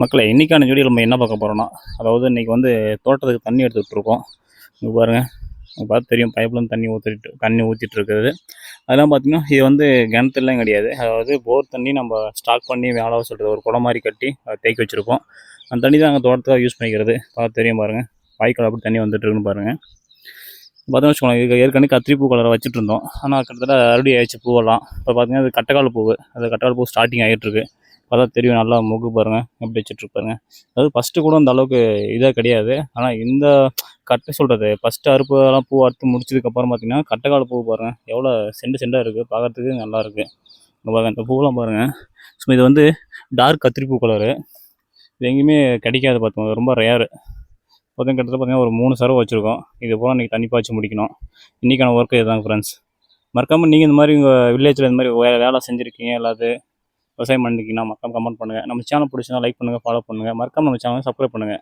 மக்களே இன்றைக்கான வீடியோ நம்ம என்ன பார்க்க போகிறோம்னா, அதாவது இன்றைக்கி வந்து தோட்டத்துக்கு தண்ணி எடுத்துகிட்ருக்கோம். இங்கே பாருங்கள், பார்த்து தெரியும், பைப்லேருந்து தண்ணி ஊற்றிட்டுருக்குது. அதெல்லாம் பார்த்திங்கன்னா இது வந்து கிணத்துலாம் கிடையாது. அதாவது போர் தண்ணி நம்ம ஸ்டாக் பண்ணி வேலை சொல்கிறது ஒரு குளம் மாதிரி கட்டி அதை தேக்கி வச்சுருக்கோம். அந்த தண்ணி தான் அங்கே தோட்டத்துக்காக யூஸ் பண்ணிக்கிறது. பார்த்து தெரியும் பாருங்கள், வாய்க்கால் அப்படி தண்ணி வந்துட்டுருக்குன்னு பாருங்கள். பார்த்தோன்னு வச்சுக்கோங்க, இது ஏற்கனவே கத்திரிப்பூ கலரை வச்சுட்டு இருந்தோம். ஆனால் கிட்டத்தட்ட அறுவடை ஆயிடுச்சு பூவெல்லாம். இப்போ பார்த்திங்கன்னா அது கட்டக்கால் பூ, அது கட்டக்கால் பூ ஸ்டார்டிங் ஆகிட்டுருக்கு. அதான் தெரியும், நல்லா மொக்கு பாருங்கள் எப்படி வச்சுட்ருப்பாருங்க. அதாவது ஃபஸ்ட்டு கூட அந்த அளவுக்கு இதாக கிடையாது. ஆனால் இந்த கட்டை சொல்கிறது ஃபஸ்ட்டு அறுப்பெல்லாம் பூ அறுத்து முடிச்சதுக்கப்புறம் பார்த்திங்கன்னா கட்டைக்கால் பூ பாருங்கள் எவ்வளோ செண்டாக இருக்குது, பார்க்குறதுக்கு நல்லாயிருக்கு. இங்கே பாருங்கள், இந்த பூவெல்லாம் பாருங்கள். ஸோ இது வந்து டார்க் கத்திரிப்பூ கலரு. இது எங்கேயுமே கிடைக்காது, பார்த்தோம் ரொம்ப ரேரு. கிட்டத்தட்ட பார்த்திங்கன்னா ஒரு 3 சரவை வச்சுருக்கோம். இது போல் இன்றைக்கி தண்ணி பாய்ச்சி முடிக்கணும். இன்றைக்கான ஒர்க்கு இதுதாங்க ஃப்ரெண்ட்ஸ். மறக்காமல் நீங்கள் இந்த மாதிரி உங்கள் வில்லேஜில் இந்த மாதிரி வேலை செஞ்சுருக்கீங்க, இல்லாது விவசாயம் பண்ணிக்கிங்கன்னா மறக்காம கமெண்ட் பண்ணுங்கள். நம்ம சேனல் பிடிச்சினா லைக் பண்ணுங்கள், ஃபாலோ பண்ணுங்கள். மறக்காமல் நம்ம சேனலை சப்ஸ்கிரைப் பண்ணுங்கள்.